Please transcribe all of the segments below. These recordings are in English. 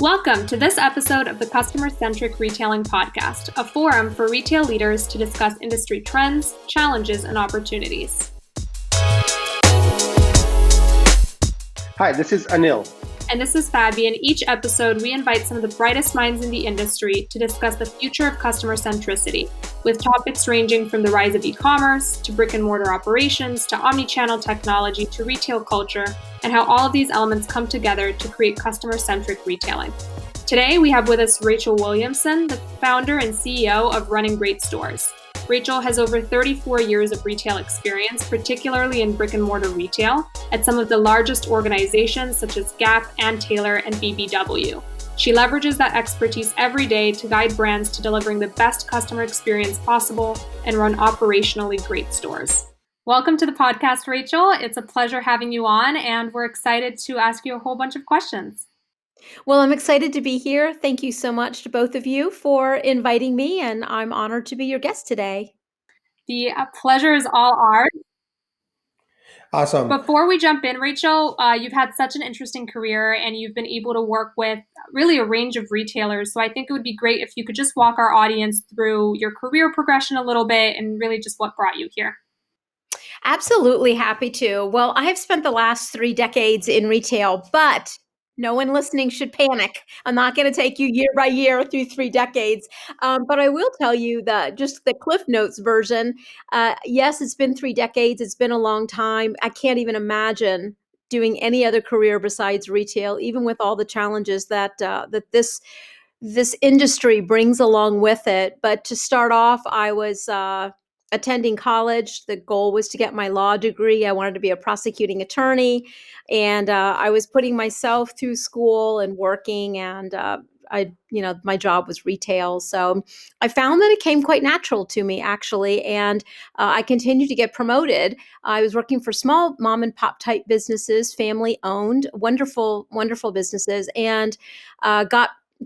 Welcome to this episode of the Customer-Centric Retailing Podcast, a forum for retail leaders to discuss industry trends, challenges, and opportunities. Hi, this is Anil. And this is Fabi. In each episode, we invite some of the brightest minds in the industry to discuss the future of customer centricity, with topics ranging from the rise of e-commerce, to brick-and-mortar operations, to omni-channel technology, to retail culture, and how all of these elements come together to create customer-centric retailing. Today, we have with us Rachel Williamson, the founder and CEO of Running Great Stores. Rachel has over 34 years of retail experience, particularly in brick-and-mortar retail, at some of the largest organizations such as Gap, Ann Taylor, and BBW. She leverages that expertise every day to guide brands to delivering the best customer experience possible and run operationally great stores. Welcome to the podcast, Rachel. It's a pleasure having you on, and we're excited to ask you a whole bunch of questions. Well, I'm excited to be here. Thank you so much to both of you for inviting me, and I'm honored to be your guest today. The pleasure is all ours. Awesome. Before we jump in, Rachel, you've had such an interesting career and you've been able to work with really a range of retailers. So I think it would be great if you could just walk our audience through your career progression a little bit and really just what brought you here. Absolutely happy to. Well, I have spent the last 3 decades in retail, but no one listening should panic. I'm not going to take you year by year through 3 decades, but I will tell you that just the Cliff Notes version. Yes, it's been 3 decades. It's been a long time. I can't even imagine doing any other career besides retail, even with all the challenges that this industry brings along with it. But to start off, I was attending college. The goal was to get my law degree. I wanted to be a prosecuting attorney, and I was putting myself through school and working, and my job was retail. So I found that it came quite natural to me, actually, and I continued to get promoted. I was working for small mom and pop type businesses, family owned, wonderful, wonderful businesses, and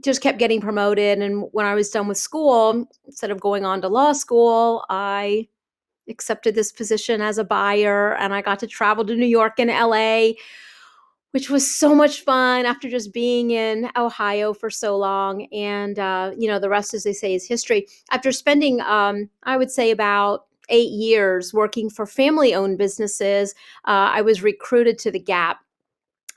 just kept getting promoted. And when I was done with school, instead of going on to law school, I accepted this position as a buyer, and I got to travel to New York and LA, which was so much fun after just being in Ohio for so long. And, the rest, as they say, is history. After spending, I would say about 8 years working for family-owned businesses, I was recruited to the Gap.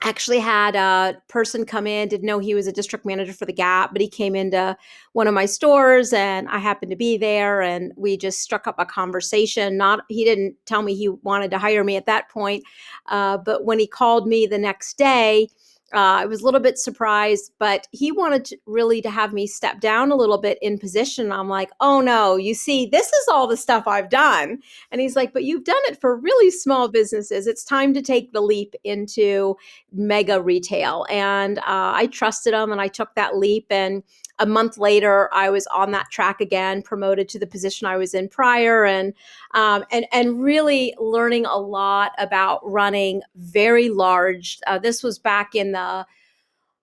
Actually had a person come in, didn't know he was a district manager for the Gap, but he came into one of my stores and I happened to be there, and we just struck up a conversation. He didn't tell me he wanted to hire me at that point, but when he called me the next day, I was a little bit surprised, but he wanted to have me step down a little bit in position. I'm like, oh no, you see, this is all the stuff I've done. And he's like, but you've done it for really small businesses. It's time to take the leap into mega retail. And I trusted him and I took that leap. And a month later, I was on that track again, promoted to the position I was in prior, and really learning a lot about running very large. This was back in the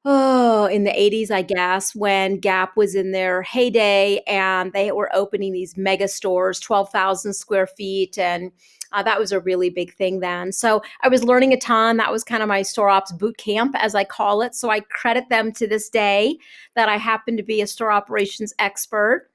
80s, I guess, when Gap was in their heyday, and they were opening these mega stores, 12,000 square feet, and that was a really big thing then. So I was learning a ton. That was kind of my store ops boot camp, as I call it. So I credit them to this day that I happen to be a store operations expert.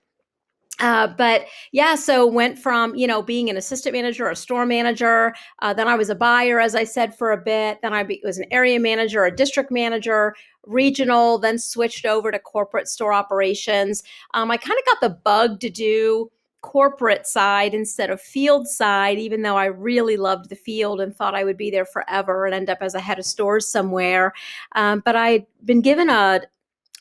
So went from, being an assistant manager, a store manager. Then I was a buyer, as I said, for a bit. Then I was an area manager, a district manager, regional, then switched over to corporate store operations. I kind of got the bug to do corporate side instead of field side, even though I really loved the field and thought I would be there forever and end up as a head of stores somewhere. But I'd been given a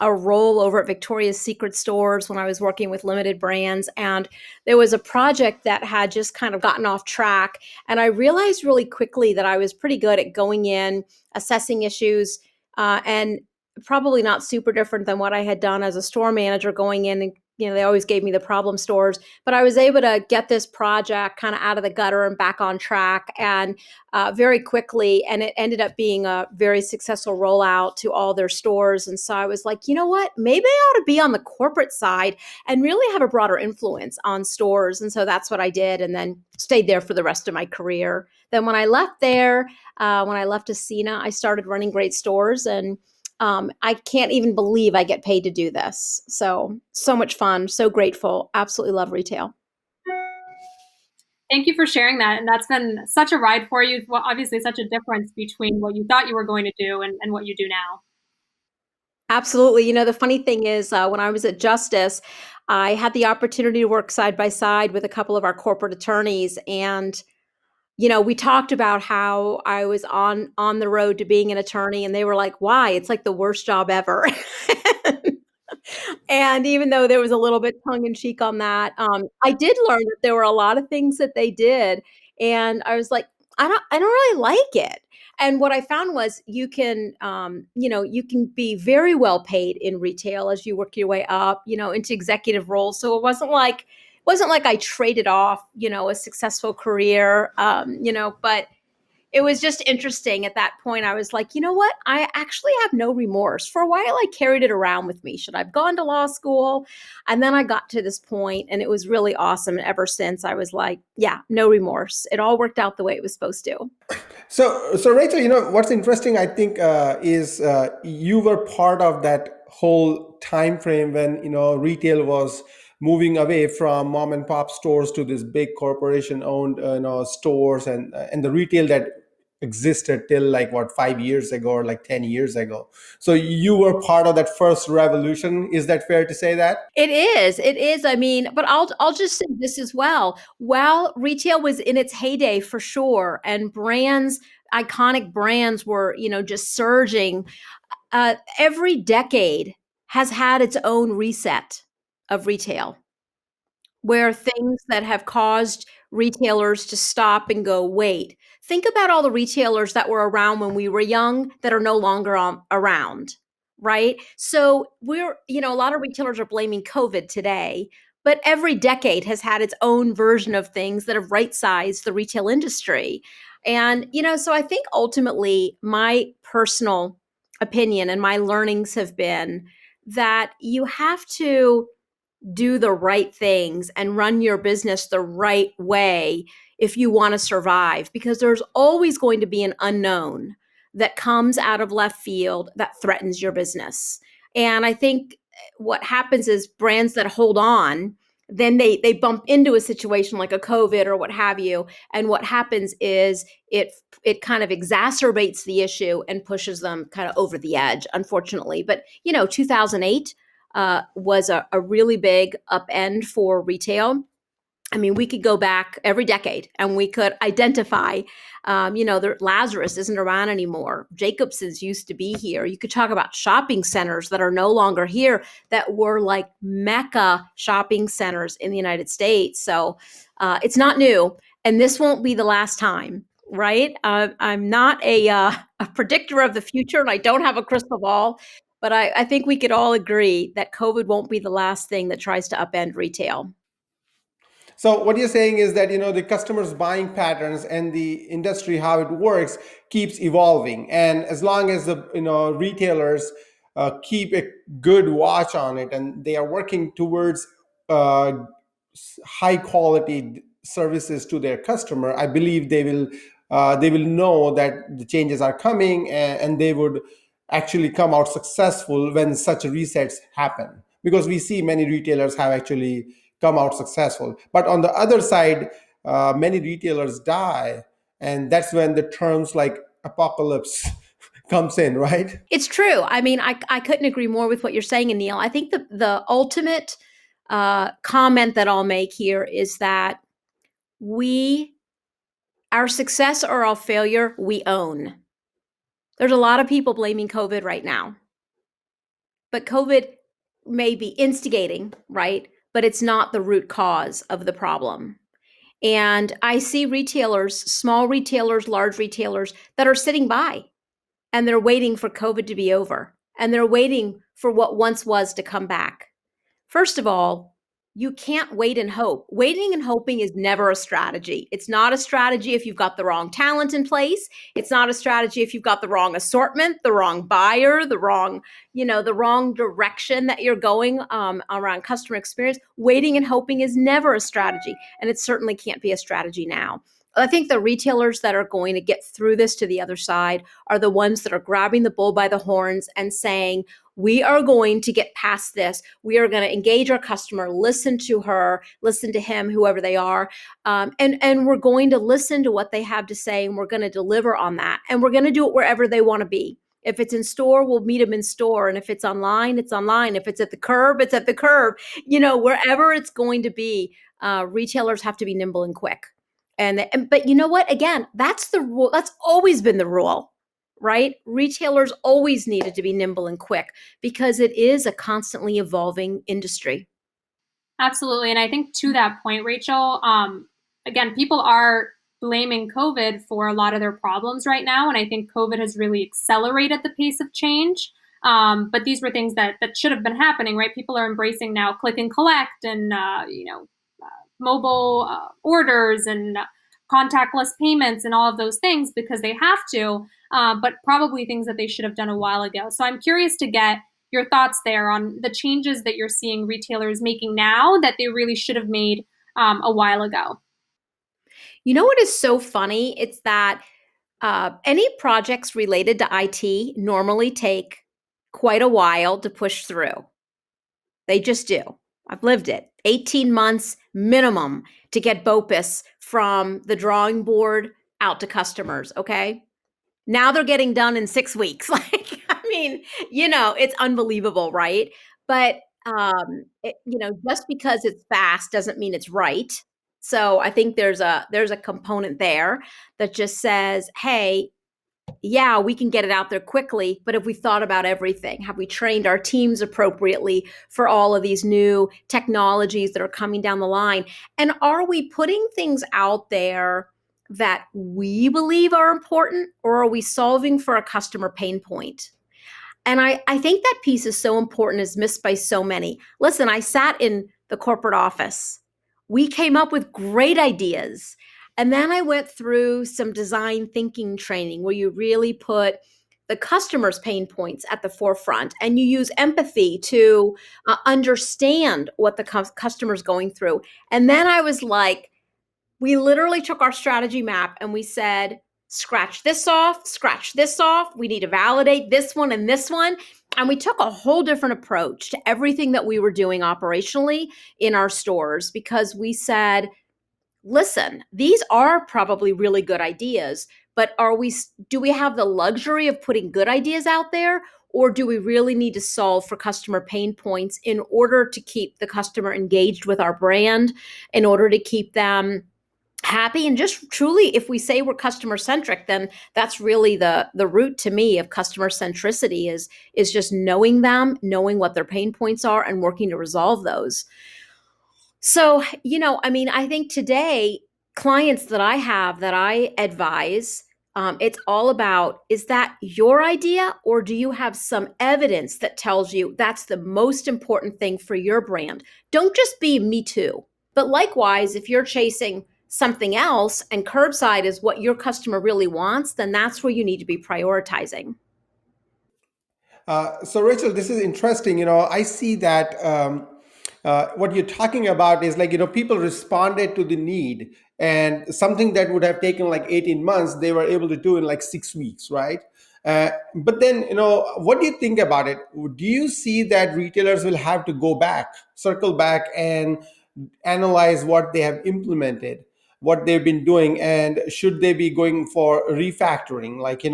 role over at Victoria's Secret stores when I was working with limited brands. And there was a project that had just kind of gotten off track. And I realized really quickly that I was pretty good at going in, assessing issues, and probably not super different than what I had done as a store manager, going in and they always gave me the problem stores, but I was able to get this project kind of out of the gutter and back on track, and very quickly. And it ended up being a very successful rollout to all their stores. And so I was like, you know what, maybe I ought to be on the corporate side and really have a broader influence on stores. And so that's what I did, and then stayed there for the rest of my career. Then when I left there, when I left Ascena, I started Running Great Stores, and I can't even believe I get paid to do this. So much fun, so grateful, absolutely love retail. Thank you for sharing that. And that's been such a ride for you. Well, obviously, such a difference between what you thought you were going to do and what you do now. Absolutely. The funny thing is, when I was at Justice, I had the opportunity to work side by side with a couple of our corporate attorneys, and we talked about how I was on the road to being an attorney, and they were like, "Why? It's like the worst job ever." And even though there was a little bit tongue in cheek on that, I did learn that there were a lot of things that they did, and I was like, I don't really like it. And what I found was you can be very well paid in retail as you work your way up, into executive roles. So it wasn't like I traded off, a successful career, but it was just interesting at that point. I was like, you know what? I actually have no remorse. For a while, I carried it around with me. Should I have gone to law school? And then I got to this point, and it was really awesome. And ever since, I was like, yeah, no remorse. It all worked out the way it was supposed to. So Rachel, what's interesting, I think, is you were part of that whole time frame when retail was moving away from mom and pop stores to this big corporation owned stores, and the retail that existed till like what 5 years ago or like 10 years ago. So you were part of that first revolution. Is that fair to say that? It is. It is. I mean, but I'll just say this as well. While retail was in its heyday for sure, and iconic brands were, just surging, every decade has had its own reset of retail, where things that have caused retailers to stop and go, wait, think about all the retailers that were around when we were young that are no longer around, right? So a lot of retailers are blaming COVID today, but every decade has had its own version of things that have right-sized the retail industry. And, so I think ultimately my personal opinion and my learnings have been that you have to do the right things and run your business the right way if you want to survive, because there's always going to be an unknown that comes out of left field that threatens your business. And I think what happens is brands that hold on, then they bump into a situation like a COVID or what have you, and what happens is it kind of exacerbates the issue and pushes them kind of over the edge, unfortunately. But 2008 was a really big upend for retail. I mean, we could go back every decade and we could identify, Lazarus isn't around anymore. Jacobson's used to be here. You could talk about shopping centers that are no longer here that were like Mecca shopping centers in the United States. So it's not new, and this won't be the last time, right? I'm not a predictor of the future, and I don't have a crystal ball, but I think we could all agree that COVID won't be the last thing that tries to upend retail. So what you're saying is that the customers' buying patterns and the industry, how it works, keeps evolving, and as long as the retailers keep a good watch on it, and they are working towards uh, high quality services to their customer, I believe they will know that the changes are coming, and they would actually come out successful when such resets happen, because we see many retailers have actually come out successful. But on the other side, many retailers die, and that's when the terms like apocalypse comes in, right? It's true. I mean, I couldn't agree more with what you're saying, Anil. I think the ultimate comment that I'll make here is that our success or our failure, we own. There's a lot of people blaming COVID right now, but COVID may be instigating, right? But it's not the root cause of the problem. And I see retailers, small retailers, large retailers, that are sitting by and they're waiting for COVID to be over, and they're waiting for what once was to come back. First of all, you can't wait and hope. Waiting and hoping is never a strategy. It's not a strategy if you've got the wrong talent in place. It's not a strategy if you've got the wrong assortment, the wrong buyer, the wrong direction that you're going around customer experience. Waiting and hoping is never a strategy, and it certainly can't be a strategy now. I think the retailers that are going to get through this to the other side are the ones that are grabbing the bull by the horns and saying, we are going to get past this. We are going to engage our customer, listen to her, listen to him, whoever they are. And we're going to listen to what they have to say, and we're going to deliver on that. And we're going to do it wherever they want to be. If it's in store, we'll meet them in store. And if it's online, it's online. If it's at the curb, it's at the curb. Wherever it's going to be, retailers have to be nimble and quick. But you know what? Again, that's the rule. That's always been the rule, right? Retailers always needed to be nimble and quick because it is a constantly evolving industry. Absolutely. And I think to that point, Rachel, again, people are blaming COVID for a lot of their problems right now. And I think COVID has really accelerated the pace of change. But these were things that should have been happening, right? People are embracing now click and collect and, mobile orders and contactless payments and all of those things because they have to, but probably things that they should have done a while ago. So I'm curious to get your thoughts there on the changes that you're seeing retailers making now that they really should have made a while ago. You know what is so funny? It's that any projects related to IT normally take quite a while to push through. They just do. I've lived it. 18 months minimum to get BOPIS from the drawing board out to customers, okay? Now they're getting done in 6 weeks. It's unbelievable, right? But, just because it's fast doesn't mean it's right. So I think there's a component there that just says, hey, yeah, we can get it out there quickly, but have we thought about everything? Have we trained our teams appropriately for all of these new technologies that are coming down the line? And are we putting things out there that we believe are important, or are we solving for a customer pain point? And I think that piece is so important, is missed by so many. Listen, I sat in the corporate office. We came up with great ideas. And then I went through some design thinking training where you really put the customer's pain points at the forefront and you use empathy to understand what the customer's going through. And then I was like, we literally took our strategy map and we said, scratch this off. We need to validate this one and this one. And we took a whole different approach to everything that we were doing operationally in our stores because we said, listen, these are probably really good ideas, but do we have the luxury of putting good ideas out there? Or do we really need to solve for customer pain points in order to keep the customer engaged with our brand, in order to keep them happy? And just truly, if we say we're customer centric, then that's really the root to me of customer centricity is just knowing them, knowing what their pain points are and working to resolve those. So, I think today clients that I have that I advise, it's all about, is that your idea, or do you have some evidence that tells you that's the most important thing for your brand? Don't just be me too. But likewise, if you're chasing something else and curbside is what your customer really wants, then that's where you need to be prioritizing. So Rachel, this is interesting. I see that what you're talking about is like, people responded to the need, and something that would have taken like 18 months, they were able to do in like 6 weeks, right? But then, what do you think about it? Do you see that retailers will have to circle back and analyze what they have implemented, what they've been doing, and should they be going for refactoring? Like,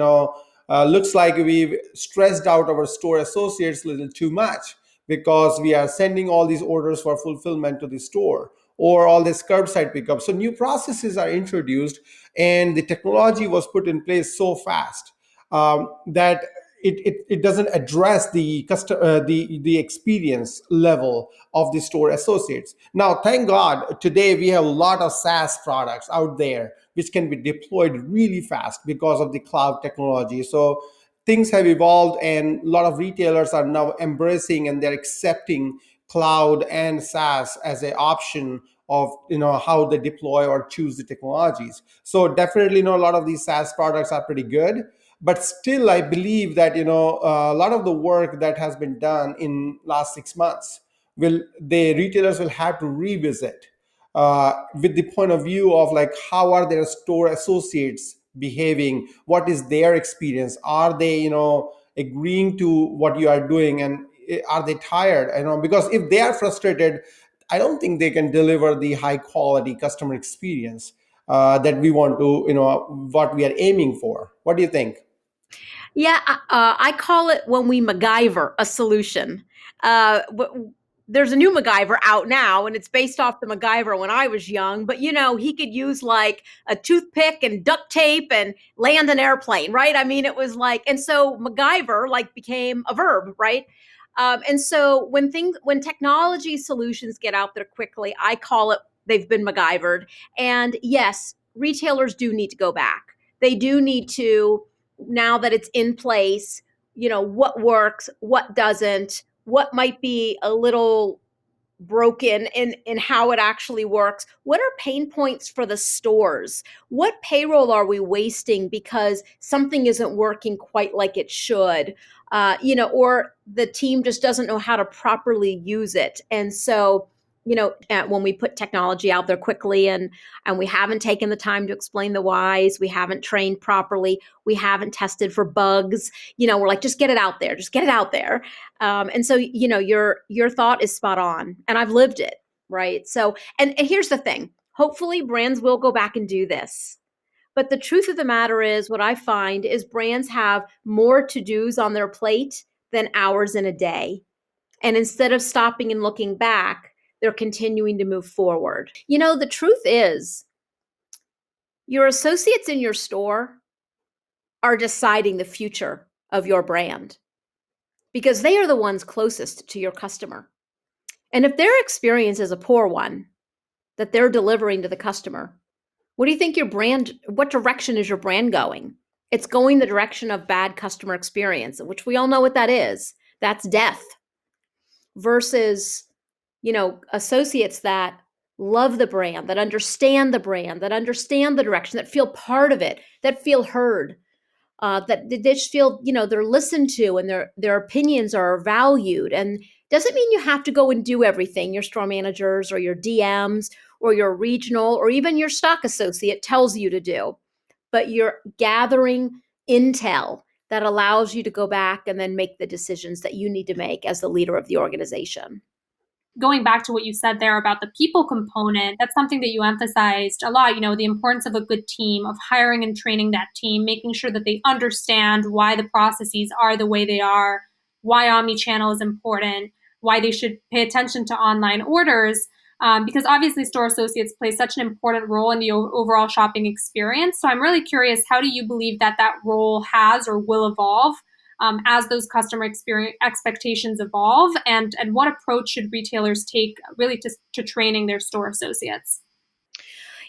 looks like we've stressed out our store associates a little too much because we are sending all these orders for fulfillment to the store or all this curbside pickup. So new processes are introduced and the technology was put in place so fast that it doesn't address the experience level of the store associates. Now, thank God, today we have a lot of SaaS products out there which can be deployed really fast because of the cloud technology. So things have evolved, and a lot of retailers are now embracing and they're accepting cloud and SaaS as an option of how they deploy or choose the technologies. So definitely, a lot of these SaaS products are pretty good. But still, I believe that a lot of the work that has been done in last 6 months the retailers will have to revisit with the point of view of like how are their store associates behaving, what is their experience, are they agreeing to what you are doing, and are they tired, because if they are frustrated, I don't think they can deliver the high quality customer experience that we want to, what we are aiming for. What do you think? Yeah, I call it when we MacGyver a solution. There's a new MacGyver out now, and it's based off the MacGyver when I was young. But he could use like a toothpick and duct tape and land an airplane, right? I mean, it was like, and so MacGyver like became a verb, right? And so when technology solutions get out there quickly, I call it they've been MacGyvered. And yes, retailers do need to go back. They do need to, now that it's in place, what works, what doesn't, what might be a little broken in how it actually works. What are pain points for the stores? What payroll are we wasting because something isn't working quite like it should? Or the team just doesn't know how to properly use it. And so, when we put technology out there quickly and we haven't taken the time to explain the whys, we haven't trained properly, we haven't tested for bugs, we're like, just get it out there, just get it out there. And so, your thought is spot on, and I've lived it, right? So, and here's the thing: hopefully, brands will go back and do this. But the truth of the matter is, what I find is brands have more to dos on their plate than hours in a day, and instead of stopping and looking back, they're continuing to move forward. The truth is, your associates in your store are deciding the future of your brand, because they are the ones closest to your customer. And if their experience is a poor one that they're delivering to the customer, what do you think what direction is your brand going? It's going the direction of bad customer experience, which we all know what that is. That's death. Versus, associates that love the brand, that understand the brand, that understand the direction, that feel part of it, that feel heard, that they just feel, they're listened to and their opinions are valued. And doesn't mean you have to go and do everything your store managers or your DMs or your regional or even your stock associate tells you to do, but you're gathering intel that allows you to go back and then make the decisions that you need to make as the leader of the organization. Going back to what you said there about the people component, that's something that you emphasized a lot, the importance of a good team, of hiring and training that team, making sure that they understand why the processes are the way they are, why omni-channel is important, why they should pay attention to online orders, because obviously store associates play such an important role in the overall shopping experience. So I'm really curious, how do you believe that role has or will evolve as those customer experience expectations evolve, and what approach should retailers take really to training their store associates?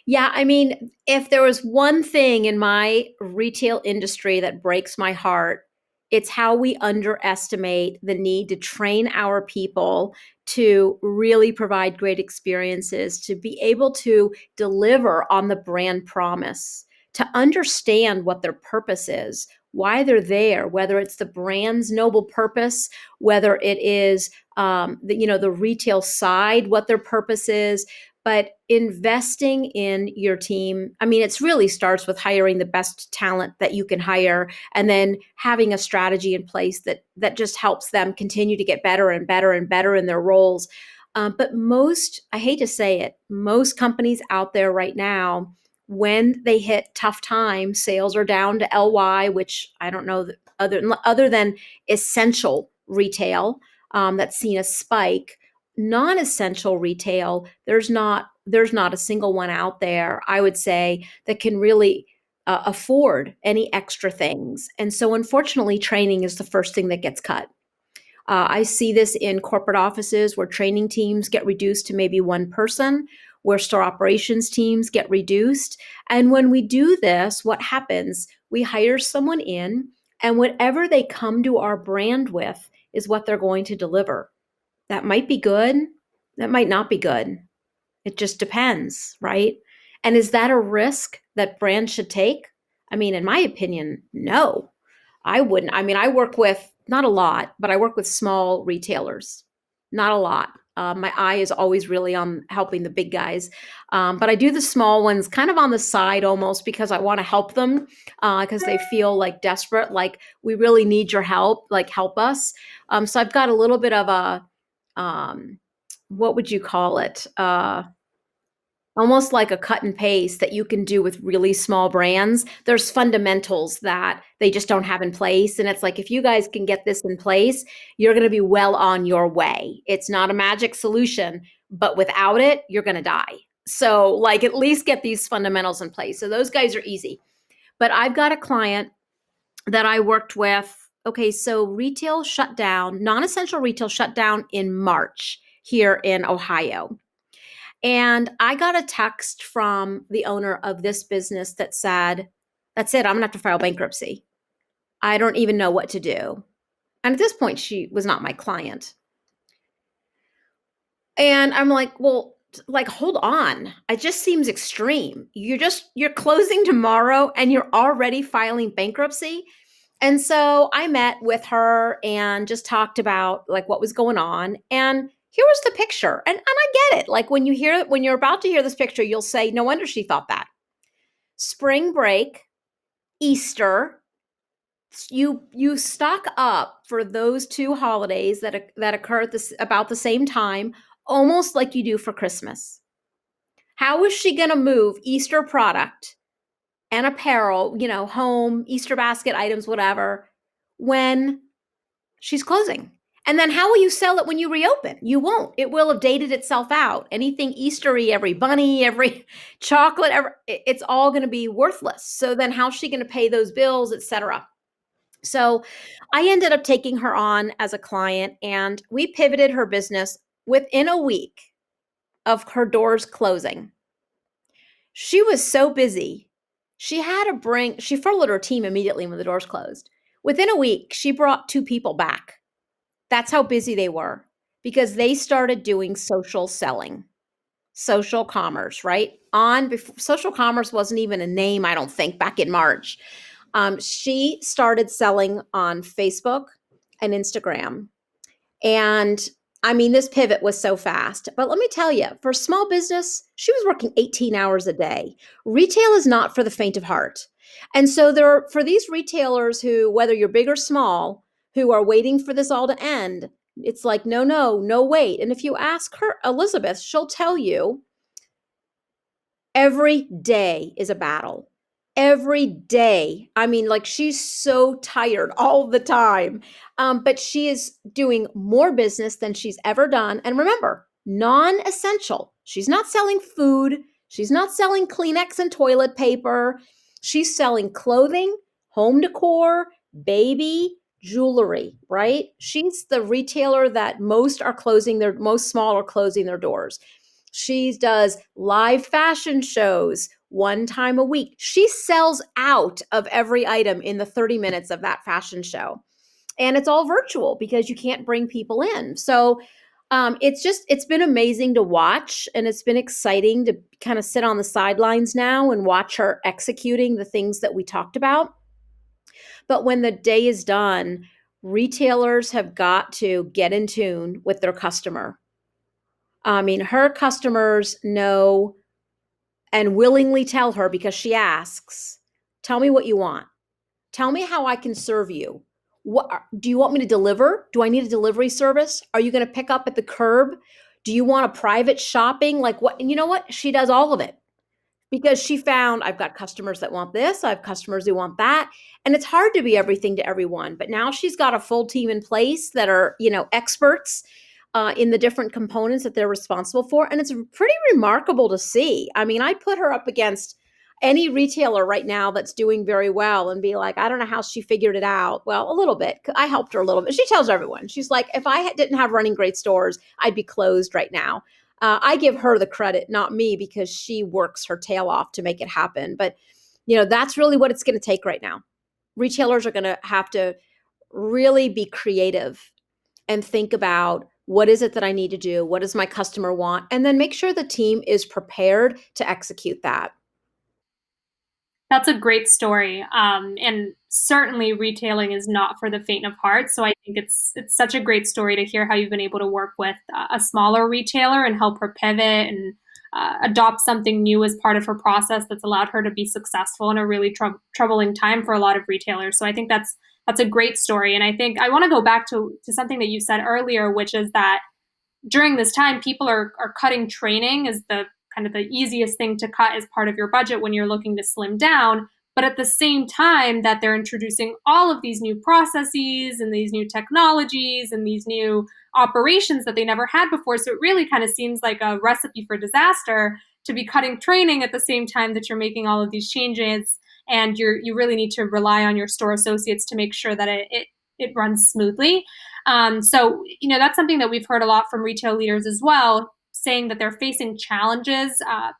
Yeah, I mean, if there was one thing in my retail industry that breaks my heart, it's how we underestimate the need to train our people to really provide great experiences, to be able to deliver on the brand promise, to understand what their purpose is, why they're there, whether it's the brand's noble purpose, whether it is the retail side, what their purpose is. But investing in your team, I mean, it really starts with hiring the best talent that you can hire, and then having a strategy in place that just helps them continue to get better and better and better in their roles. But I hate to say it, most companies out there right now, when they hit tough times, sales are down to LY, which I don't know other than essential retail that's seen a spike. Non-essential retail, there's not a single one out there, I would say, that can really afford any extra things. And so unfortunately, training is the first thing that gets cut. I see this in corporate offices where training teams get reduced to maybe one person, where store operations teams get reduced. And when we do this, what happens? We hire someone in, and whatever they come to our brand with is what they're going to deliver. That might be good. That might not be good. It just depends, right? And is that a risk that brands should take? I mean, in my opinion, no, I wouldn't. I mean, I work with, not a lot, but I work with small retailers, not a lot. My eye is always really on helping the big guys. But I do the small ones kind of on the side almost because I want to help them because they feel like desperate, like we really need your help, like help us. So I've got a little bit of a, what would you call it? Almost like a cut and paste that you can do with really small brands. There's fundamentals that they just don't have in place. And it's like, if you guys can get this in place, you're going to be well on your way. It's not a magic solution, but without it, you're going to die. So, like, at least get these fundamentals in place. So, those guys are easy. But I've got a client that I worked with. Okay, so retail shut down, non essential retail shut down in March here in Ohio. And I got a text from the owner of this business that said, that's it, I'm gonna have to file bankruptcy. I don't even know what to do. And at this point, she was not my client. And I'm like, well, like, hold on. It just seems extreme. You're closing tomorrow and you're already filing bankruptcy. And so I met with her and just talked about like what was going on. And here was the picture. And I get it. Like when you're about to hear this picture, you'll say, no wonder she thought that. Spring break, Easter, you stock up for those two holidays that occur at about the same time, almost like you do for Christmas. How is she going to move Easter product and apparel, home, Easter basket items, whatever, when she's closing? And then how will you sell it when you reopen? You won't. It will have dated itself out. Anything Eastery, every bunny, every chocolate, it's all going to be worthless. So then how's she going to pay those bills, etc.? So I ended up taking her on as a client, and we pivoted her business within a week of her doors closing. She was so busy. She furloughed her team immediately when the doors closed. Within a week, she brought 2 people back. That's how busy they were because they started doing social selling, social commerce, right? Social commerce wasn't even a name, I don't think, back in March. She started selling on Facebook and Instagram. And I mean, this pivot was so fast. But let me tell you, for small business, she was working 18 hours a day. Retail is not for the faint of heart. And so for these retailers who, whether you're big or small, who are waiting for this all to end, it's like, no, wait. And if you ask her, Elizabeth, she'll tell you every day is a battle. Every day. I mean, like she's so tired all the time. But she is doing more business than she's ever done. And remember, non-essential. She's not selling food. She's not selling Kleenex and toilet paper. She's selling clothing, home decor, baby, jewelry, right? She's the retailer that most small are closing their doors. She does live fashion shows 1 time a week. She sells out of every item in the 30 minutes of that fashion show. And it's all virtual because you can't bring people in. So it's been amazing to watch, and it's been exciting to kind of sit on the sidelines now and watch her executing the things that we talked about. But when the day is done, retailers have got to get in tune with their customer. I mean, her customers know and willingly tell her because she asks, tell me what you want. Tell me how I can serve you. What do you want me to deliver? Do I need a delivery service? Are you going to pick up at the curb? Do you want a private shopping? Like what? And you know what? She does all of it because she found I've got customers that want this. I have customers who want that. And it's hard to be everything to everyone. But now she's got a full team in place that are, experts in the different components that they're responsible for. And it's pretty remarkable to see. I mean, I put her up against any retailer right now that's doing very well and be like, I don't know how she figured it out. Well, a little bit. I helped her a little bit. She tells everyone. She's like, if I didn't have running great stores, I'd be closed right now. I give her the credit, not me, because she works her tail off to make it happen. But, that's really what it's going to take right now. Retailers are going to have to really be creative and think about what is it that I need to do? What does my customer want? And then make sure the team is prepared to execute that. That's a great story. And certainly retailing is not for the faint of heart. So I think it's such a great story to hear how you've been able to work with a smaller retailer and help her pivot and adopt something new as part of her process that's allowed her to be successful in a really troubling time for a lot of retailers. So I think that's a great story. And I think I want to go back to something that you said earlier, which is that during this time, people are cutting training as the kind of the easiest thing to cut as part of your budget when you're looking to slim down. But at the same time that they're introducing all of these new processes and these new technologies and these new operations that they never had before. So it really kind of seems like a recipe for disaster to be cutting training at the same time that you're making all of these changes. And you really need to rely on your store associates to make sure that it runs smoothly. So, that's something that we've heard a lot from retail leaders as well, saying that they're facing challenges,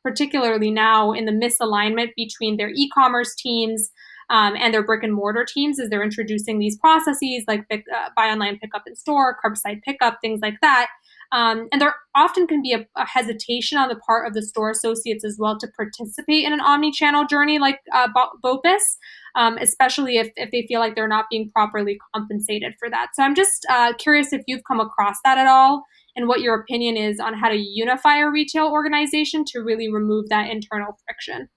particularly now in the misalignment between their e-commerce teams and their brick and mortar teams as they're introducing these processes like buy online, pick up in store, curbside pickup, things like that. And there often can be a hesitation on the part of the store associates as well to participate in an omni-channel journey like BOPIS, especially if they feel like they're not being properly compensated for that. So I'm just curious if you've come across that at all and what your opinion is on how to unify a retail organization to really remove that internal friction.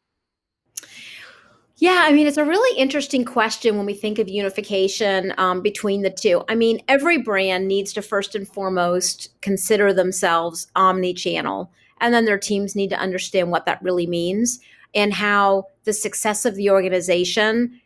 Yeah, I mean, it's a really interesting question when we think of unification between the two. I mean, every brand needs to first and foremost consider themselves omni-channel, and then their teams need to understand what that really means and how the success of the organization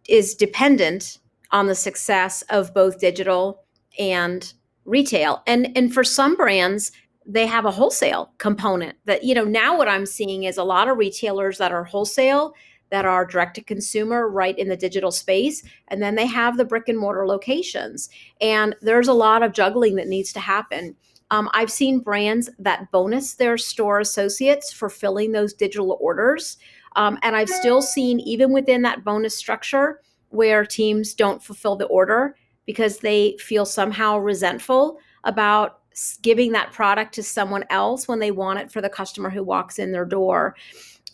is dependent on the success of both digital and retail. And for some brands, they have a wholesale component that, now what I'm seeing is a lot of retailers that are wholesale, that are direct to consumer right in the digital space. And then they have the brick and mortar locations. And there's a lot of juggling that needs to happen. I've seen brands that bonus their store associates for filling those digital orders. And I've still seen, even within that bonus structure, where teams don't fulfill the order because they feel somehow resentful about giving that product to someone else when they want it for the customer who walks in their door.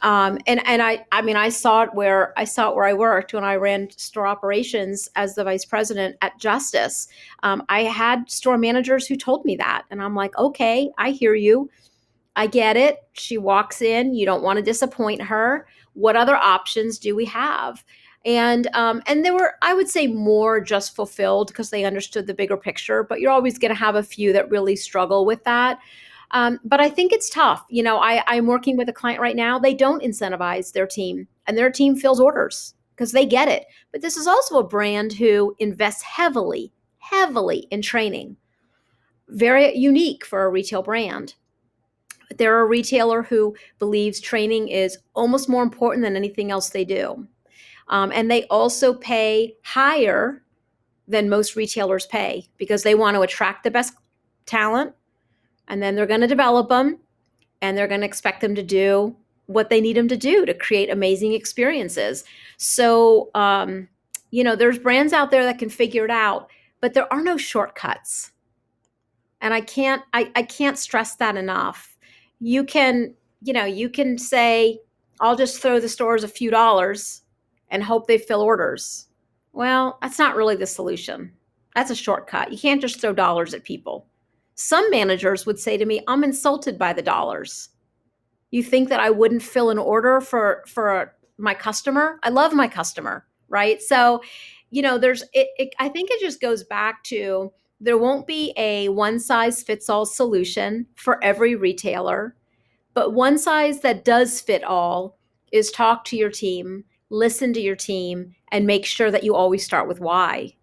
I saw it where I worked when I ran store operations as the vice president at Justice. I had store managers who told me that, and I'm like, okay, I hear you. I get it. She walks in. You don't want to disappoint her. What other options do we have? And they were, I would say, more just fulfilled because they understood the bigger picture. But you're always going to have a few that really struggle with that. But I think it's tough. I'm working with a client right now. They don't incentivize their team, and their team fills orders because they get it. But this is also a brand who invests heavily in training. Very unique for a retail brand. They're a retailer who believes training is almost more important than anything else they do. And they also pay higher than most retailers pay because they want to attract the best talent, and then they're going to develop them, and they're going to expect them to do what they need them to do to create amazing experiences. So, there's brands out there that can figure it out, but there are no shortcuts. And I can't stress that enough. You can say, I'll just throw the stores a few dollars and hope they fill orders. Well, that's not really the solution. That's a shortcut. You can't just throw dollars at people. Some managers would say to me, I'm insulted by the dollars. You think that I wouldn't fill an order for my customer? I love my customer, right? So, I think it just goes back to, there won't be a one size fits all solution for every retailer, but one size that does fit all is talk to your team, listen to your team, and make sure that you always start with why.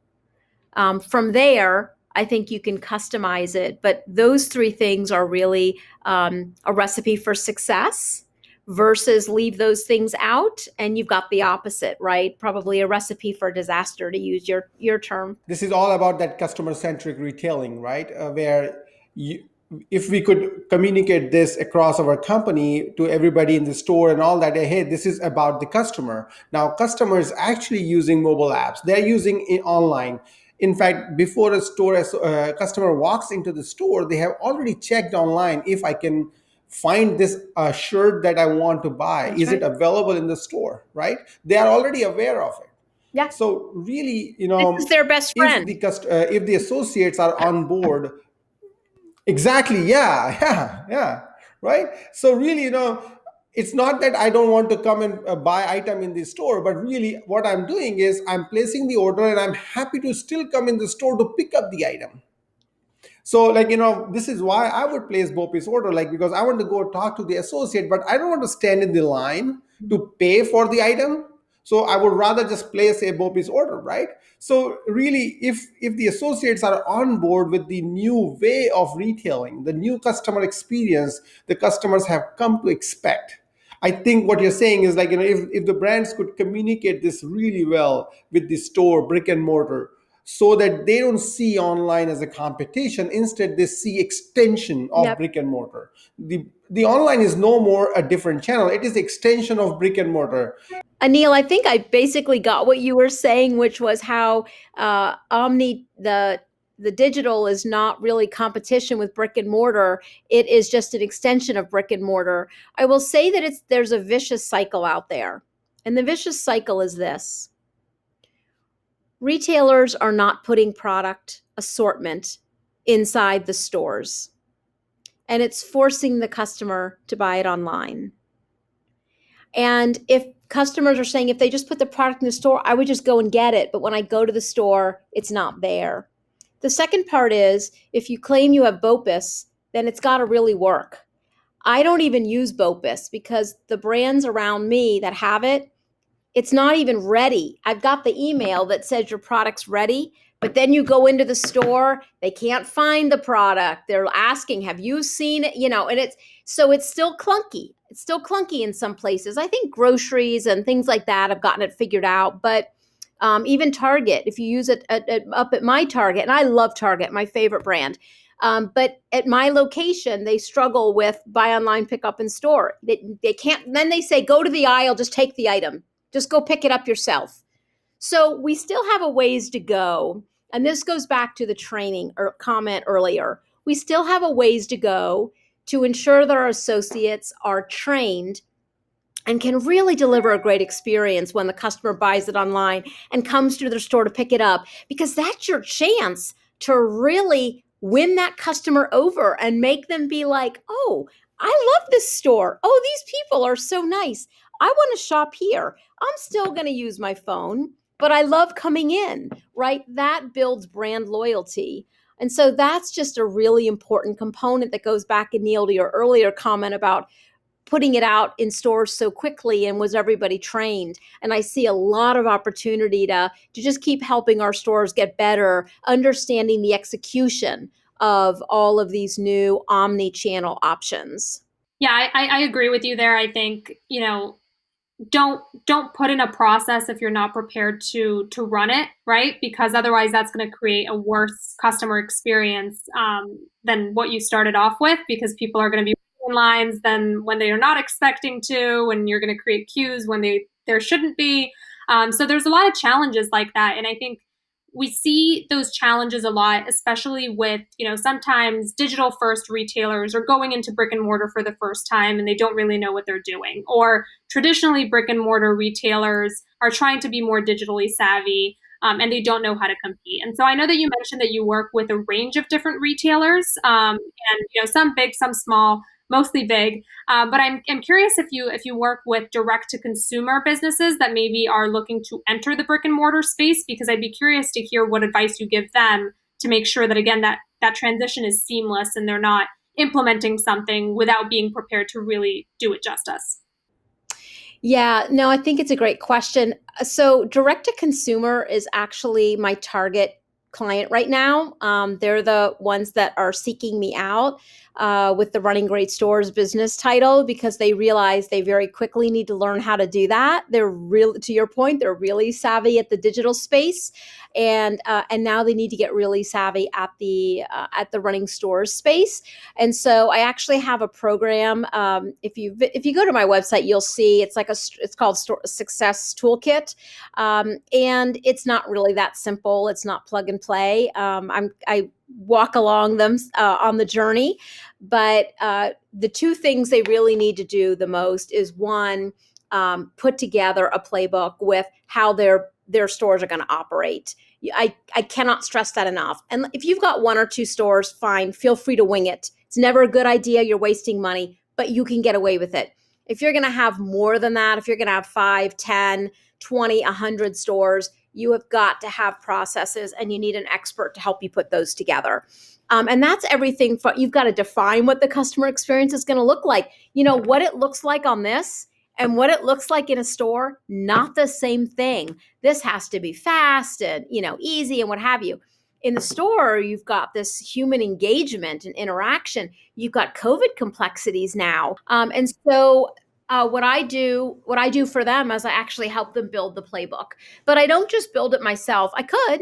From there, I think you can customize it, but those three things are really a recipe for success versus leave those things out and you've got the opposite, right? Probably a recipe for disaster, to use your term. This is all about that customer-centric retailing, right? Where if we could communicate this across our company to everybody in the store and all that, hey, this is about the customer. Now, customers actually using mobile apps. They're using it online. In fact, before a customer walks into the store, they have already checked online if I can find this shirt that I want to buy? That's Is it right. available in the store, right? They are already aware of it. Yeah. So really, This is their best friend. if the associates are on board, exactly, yeah, yeah, right. So really, it's not that I don't want to come and buy item in the store, but really what I'm doing is I'm placing the order and I'm happy to still come in the store to pick up the item. So, like, this is why I would place BOPIS order, like, because I want to go talk to the associate, but I don't want to stand in the line to pay for the item. So I would rather just place a BOPIS order, right? So really, if the associates are on board with the new way of retailing, the new customer experience the customers have come to expect, I think what you're saying is, like, if the brands could communicate this really well with the store, brick and mortar, so that they don't see online as a competition. Instead, they see extension of Yep. brick and mortar. The online is no more a different channel. It is extension of brick and mortar. Anil, I think I basically got what you were saying, which was how the digital is not really competition with brick and mortar. It is just an extension of brick and mortar. I will say that there's a vicious cycle out there. And the vicious cycle is this. Retailers are not putting product assortment inside the stores. And it's forcing the customer to buy it online. And if customers are saying if they just put the product in the store, I would just go and get it. But when I go to the store, it's not there. The second part is if you claim you have BOPIS, then it's got to really work. I don't even use BOPIS because the brands around me that have it, it's not even ready. I've got the email that says your product's ready, but then you go into the store, they can't find the product. They're asking, have you seen it? And it's still clunky. It's still clunky in some places. I think groceries and things like that have gotten it figured out, but even Target, if you use it up at my Target, and I love Target, my favorite brand, but at my location, they struggle with buy online, pick up in store. They can't, then they say, go to the aisle, just take the item. Just go pick it up yourself. So we still have a ways to go. And this goes back to the training or comment earlier. We still have a ways to go to ensure that our associates are trained and can really deliver a great experience when the customer buys it online and comes to their store to pick it up, because that's your chance to really win that customer over and make them be like, oh, I love this store. Oh, these people are so nice. I want to shop here. I'm still going to use my phone, but I love coming in, right? That builds brand loyalty. And so that's just a really important component that goes back, Anil, to your earlier comment about putting it out in stores so quickly and was everybody trained. And I see a lot of opportunity to just keep helping our stores get better, understanding the execution of all of these new omni-channel options. Yeah, I agree with you there. I think, don't put in a process if you're not prepared to run it, right? Because otherwise that's going to create a worse customer experience than what you started off with, because people are going to be in lines then when they are not expecting to, and you're going to create queues when there shouldn't be. So there's a lot of challenges like that. And I think we see those challenges a lot, especially with, sometimes digital first retailers are going into brick and mortar for the first time and they don't really know what they're doing. Or traditionally brick and mortar retailers are trying to be more digitally savvy and they don't know how to compete. And so I know that you mentioned that you work with a range of different retailers and, some big, some small, mostly big. But I'm curious if you work with direct to consumer businesses that maybe are looking to enter the brick and mortar space, because I'd be curious to hear what advice you give them to make sure that, again, that transition is seamless and they're not implementing something without being prepared to really do it justice. Yeah, no, I think it's a great question. So direct to consumer is actually my target client right now. They're the ones that are seeking me out with the Running Great Stores business title, because they realize they very quickly need to learn how to do that. They're real, to your point, they're really savvy at the digital space, and now they need to get really savvy at the running stores space. And so I actually have a program. If you go to my website, you'll see it's called Store Success Toolkit, and it's not really that simple. It's not plug and play. I walk along them on the journey, but the two things they really need to do the most is one, put together a playbook with how their stores are going to operate. I cannot stress that enough. And if you've got one or two stores, fine, feel free to wing it. It's never a good idea. You're wasting money, but you can get away with it. If you're going to have more than that, if you're going to have 5, 10, 20, 100 stores, you have got to have processes, and you need an expert to help you put those together. And that's everything. You've got to define what the customer experience is going to look like. What it looks like on this and what it looks like in a store, not the same thing. This has to be fast and, easy and what have you. In the store, you've got this human engagement and interaction. You've got COVID complexities now. And so what I do for them is I actually help them build the playbook. But I don't just build it myself. I could.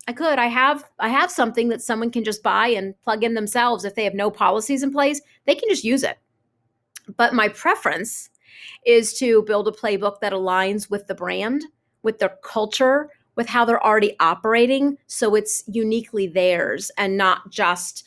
I have something that someone can just buy and plug in themselves. If they have no policies in place, they can just use it. But my preference is to build a playbook that aligns with the brand, with their culture, with how they're already operating, so it's uniquely theirs and not just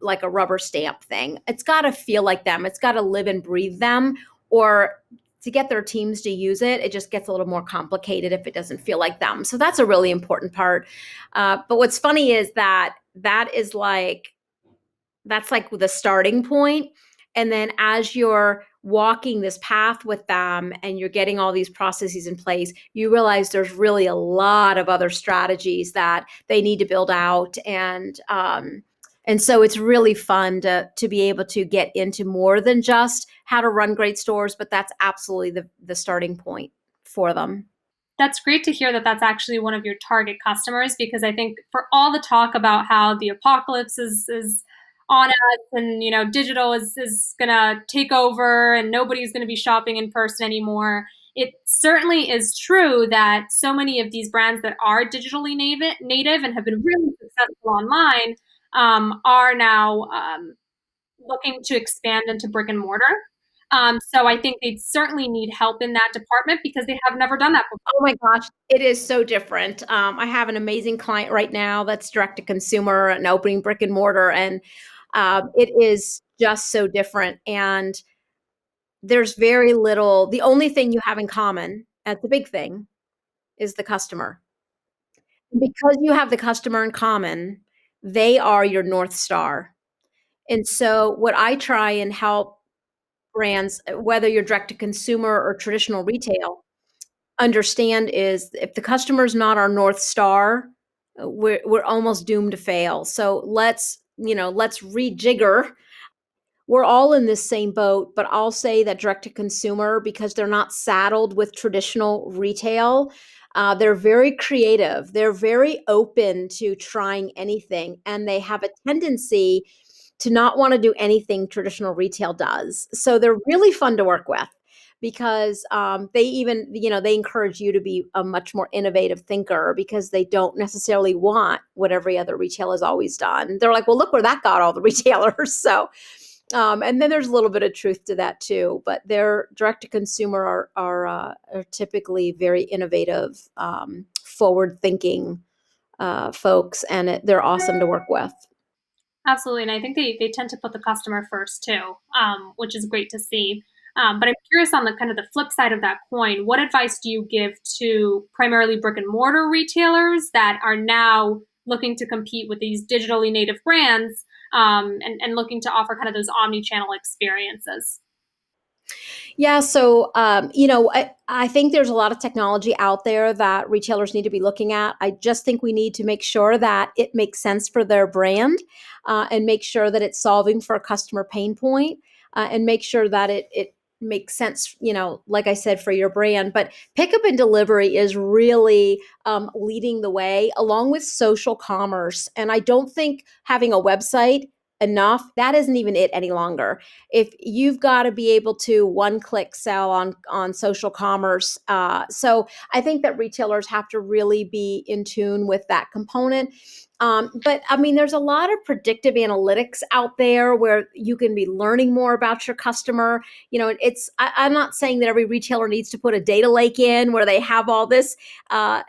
like a rubber stamp thing. It's got to feel like them. It's got to live and breathe them, or to get their teams to use it, it just gets a little more complicated if it doesn't feel like them. So that's a really important part. But what's funny is that's like the starting point. And then as you're walking this path with them and you're getting all these processes in place, you realize there's really a lot of other strategies that they need to build out. And so it's really fun to be able to get into more than just how to run great stores, but that's absolutely the starting point for them. That's great to hear that that's actually one of your target customers, because I think for all the talk about how the apocalypse is on us and, digital is going to take over and nobody's going to be shopping in person anymore, it certainly is true that so many of these brands that are digitally native and have been really successful online are now looking to expand into brick and mortar. So I think they certainly need help in that department because they have never done that before. Oh my gosh, it is so different. I have an amazing client right now that's direct to consumer and opening brick and mortar, and it is just so different. And there's very little. The only thing you have in common, that's the big thing, is the customer. Because you have the customer in common, they are your North Star. And so what I try and help brands, whether you're direct to consumer or traditional retail, understand is if the customer is not our North Star, we're almost doomed to fail. So let's rejigger. We're all in this same boat, but I'll say that direct to consumer, because they're not saddled with traditional retail, they're very creative. They're very open to trying anything, and they have a tendency to not want to do anything traditional retail does. So they're really fun to work with because they even, they encourage you to be a much more innovative thinker because they don't necessarily want what every other retail has always done. They're like, well, look where that got all the retailers. So, and then there's a little bit of truth to that too, but their direct to consumer are typically very innovative, forward thinking folks, and they're awesome to work with. Absolutely. And I think they tend to put the customer first too, which is great to see. But I'm curious on the kind of the flip side of that coin, what advice do you give to primarily brick and mortar retailers that are now looking to compete with these digitally native brands and looking to offer kind of those omni-channel experiences? Yeah, so I think there's a lot of technology out there that retailers need to be looking at. I just think we need to make sure that it makes sense for their brand and make sure that it's solving for a customer pain point and make sure that it makes sense, like I said, for your brand. But pickup and delivery is really leading the way along with social commerce. And I don't think having a website enough, that isn't even it any longer. If you've got to be able to one-click sell on social commerce, so I think that retailers have to really be in tune with that component. But I mean, there's a lot of predictive analytics out there where you can be learning more about your customer. I'm not saying that every retailer needs to put a data lake in where they have all this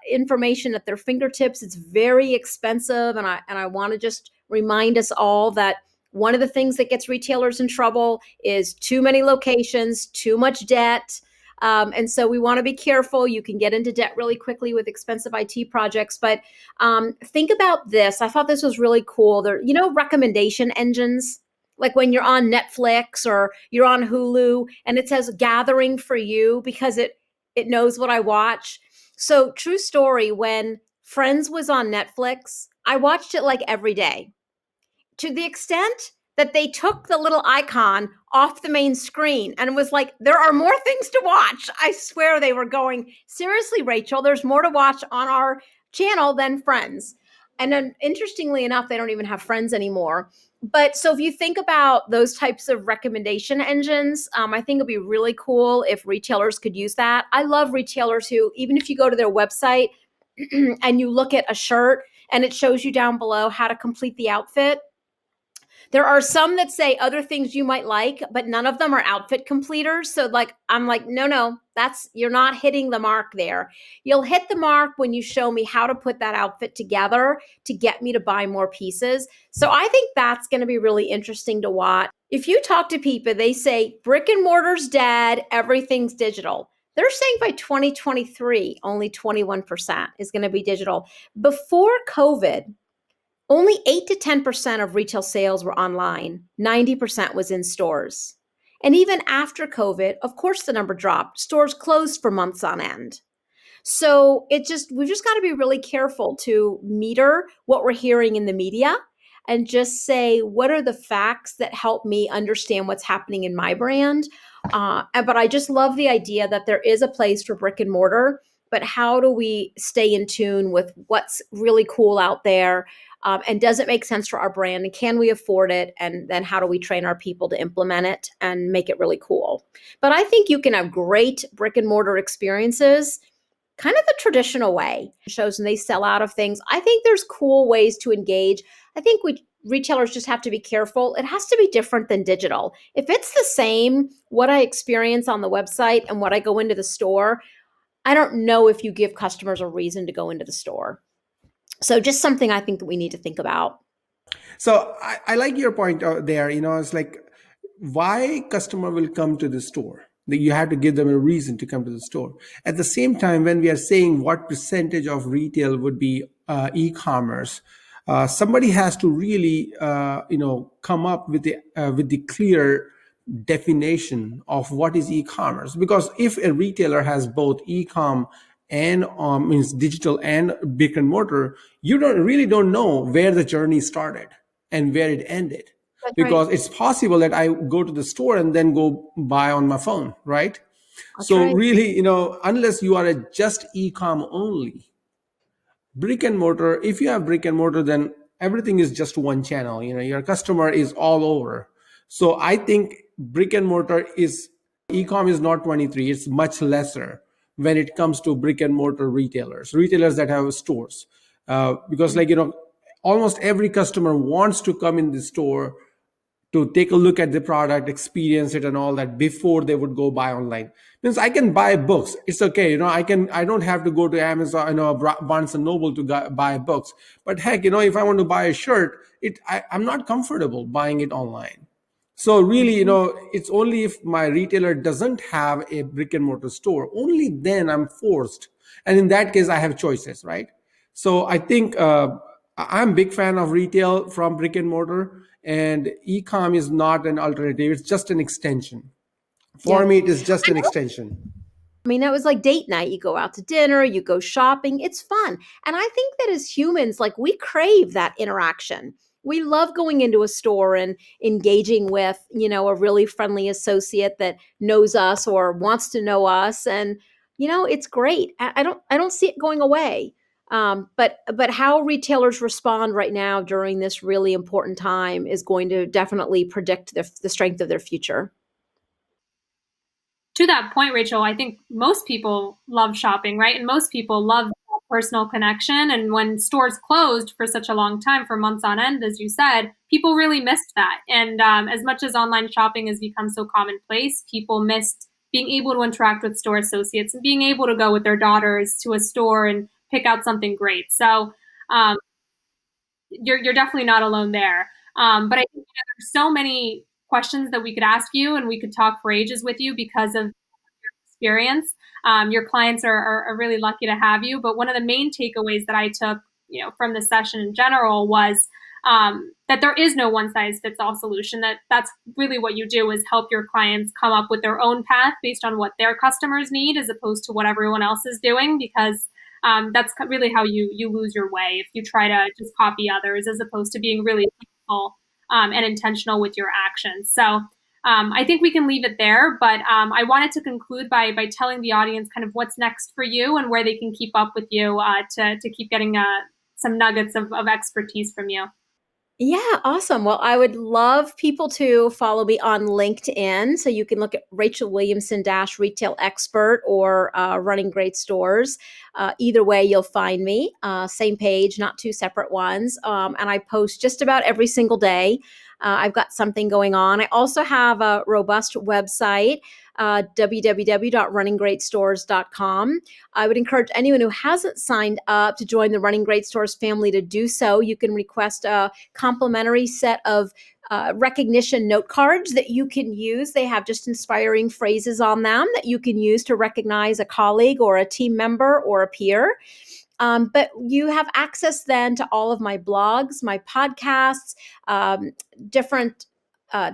information at their fingertips. It's very expensive, and I want to just remind us all that one of the things that gets retailers in trouble is too many locations, too much debt. And so we want to be careful. You can get into debt really quickly with expensive IT projects. But think about this. I thought this was really cool. There, recommendation engines, like when you're on Netflix or you're on Hulu and it says gathering for you because it knows what I watch. So true story, when Friends was on Netflix, I watched it like every day, to the extent that they took the little icon off the main screen and was like, there are more things to watch. I swear they were going, seriously, Rachel, there's more to watch on our channel than Friends. And then interestingly enough, they don't even have Friends anymore. But so if you think about those types of recommendation engines, I think it'd be really cool if retailers could use that. I love retailers who, even if you go to their website and you look at a shirt and it shows you down below how to complete the outfit. There are some that say other things you might like, but none of them are outfit completers. So I'm like, no, you're not hitting the mark there. You'll hit the mark when you show me how to put that outfit together to get me to buy more pieces. So I think that's going to be really interesting to watch. If you talk to people, they say brick and mortar's dead, everything's digital. They're saying by 2023, only 21% is going to be digital. Before COVID, only 8 to 10% of retail sales were online. 90% was in stores. And even after COVID, of course, the number dropped. Stores closed for months on end. So we've just got to be really careful to meter what we're hearing in the media and just say, what are the facts that help me understand what's happening in my brand? But I just love the idea that there is a place for brick and mortar, but how do we stay in tune with what's really cool out there? And does it make sense for our brand? And can we afford it? And then how do we train our people to implement it and make it really cool? But I think you can have great brick and mortar experiences kind of the traditional way. Shows and they sell out of things. I think there's cool ways to engage. I think retailers just have to be careful. It has to be different than digital. If it's the same, what I experience on the website and what I go into the store, I don't know if you give customers a reason to go into the store. So just something I think that we need to think about. So I like your point there. It's like, why customer will come to the store? That you have to give them a reason to come to the store. At the same time, when we are saying what percentage of retail would be e-commerce, somebody has to really, come up with the clear definition of what is e-commerce. Because if a retailer has both e-com and means digital and brick and mortar, you don't know where the journey started and where it ended. That's Because right. it's possible that I go to the store and then go buy on my phone, right? That's So right. really, unless you are a just e-com only, brick and mortar, if you have brick and mortar, then everything is just one channel. Your customer is all over. So I think brick and mortar is, e-com is not 23, it's much lesser when it comes to brick and mortar retailers that have stores. Because almost every customer wants to come in the store to take a look at the product, experience it and all that before they would go buy online. Means I can buy books. It's okay. I don't have to go to Amazon, Barnes and Noble to buy books. But heck, if I want to buy a shirt, I'm not comfortable buying it online. So really, it's only if my retailer doesn't have a brick and mortar store, only then I'm forced. And in that case, I have choices, right? So I think I'm a big fan of retail from brick and mortar, and e-com is not an alternative. It's just an extension. Yeah. For me, it is just I an know. extension. I mean, that was like date night. You go out to dinner, you go shopping. It's fun. And I think that as humans, we crave that interaction. We love going into a store and engaging with, a really friendly associate that knows us or wants to know us. And, it's great. I don't see it going away. But how retailers respond right now during this really important time is going to definitely predict the strength of their future. To that point, Rachel, I think most people love shopping, right? And most people love that personal connection. And when stores closed for such a long time, for months on end, as you said, people really missed that. And as much as online shopping has become so commonplace, people missed being able to interact with store associates and being able to go with their daughters to a store and pick out something great. So um, you're definitely not alone there. But I think there's so many questions that we could ask you, and we could talk for ages with you because of experience. Your clients are really lucky to have you. But one of the main takeaways that I took, from the session in general was that there is no one size fits all solution. That's really what you do is help your clients come up with their own path based on what their customers need, as opposed to what everyone else is doing. Because that's really how you lose your way if you try to just copy others, as opposed to being really thoughtful and intentional with your actions. So I think we can leave it there, but I wanted to conclude by telling the audience kind of what's next for you and where they can keep up with you to keep getting some nuggets of expertise from you. Yeah, awesome. Well, I would love people to follow me on LinkedIn. So you can look at Rachel Williamson Retail Expert or Running Great Stores. Either way, you'll find me. Same page, not two separate ones. And I post just about every single day. I've got something going on. I also have a robust website, www.runninggreatstores.com. I would encourage anyone who hasn't signed up to join the Running Great Stores family to do so. You can request a complimentary set of recognition note cards that you can use. They have just inspiring phrases on them that you can use to recognize a colleague or a team member or a peer. But you have access then to all of my blogs, my podcasts, different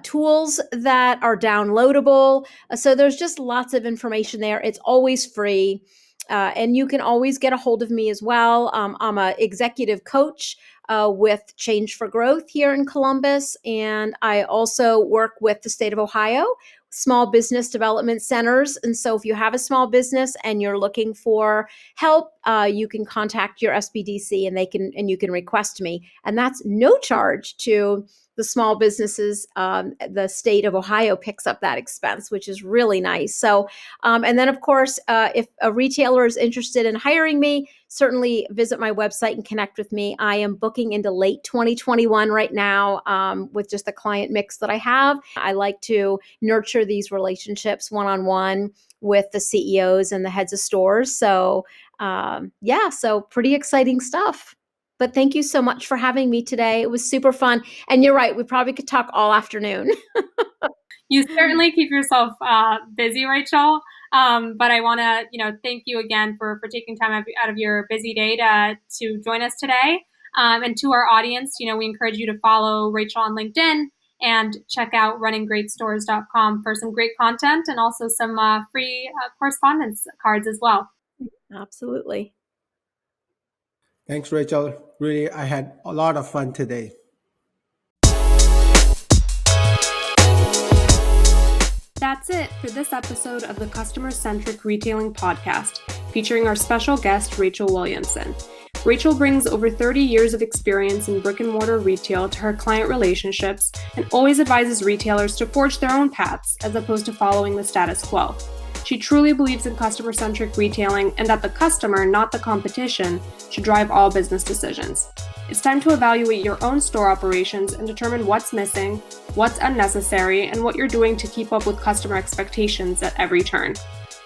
tools that are downloadable. So there's just lots of information there. It's always free. And you can always get a hold of me as well. I'm an executive coach with Change for Growth here in Columbus. And I also work with the state of Ohio, small business development centers. And so if you have a small business and you're looking for help, you can contact your SBDC and you can request me. And that's no charge to the small businesses. The state of Ohio picks up that expense, which is really nice. So, and then of course, if a retailer is interested in hiring me, certainly visit my website and connect with me. I am booking into late 2021 right now with just the client mix that I have. I like to nurture these relationships one-on-one with the CEOs and the heads of stores. So so pretty exciting stuff. But thank you so much for having me today. It was super fun. And you're right, we probably could talk all afternoon. You certainly keep yourself busy, Rachel. But I want to, thank you again for taking time out of your busy day to join us today. And to our audience, we encourage you to follow Rachel on LinkedIn and check out runninggreatstores.com for some great content and also some free correspondence cards as well. Absolutely. Thanks, Rachel. Really, I had a lot of fun today. That's it for this episode of the Customer-Centric Retailing Podcast, featuring our special guest, Rachel Williamson. Rachel brings over 30 years of experience in brick-and-mortar retail to her client relationships and always advises retailers to forge their own paths as opposed to following the status quo. She truly believes in customer-centric retailing and that the customer, not the competition, should drive all business decisions. It's time to evaluate your own store operations and determine what's missing, what's unnecessary, and what you're doing to keep up with customer expectations at every turn.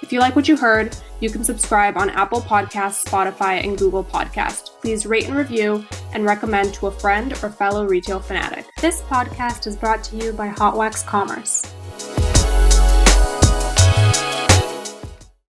If you like what you heard, you can subscribe on Apple Podcasts, Spotify, and Google Podcasts. Please rate and review and recommend to a friend or fellow retail fanatic. This podcast is brought to you by Hot Wax Commerce.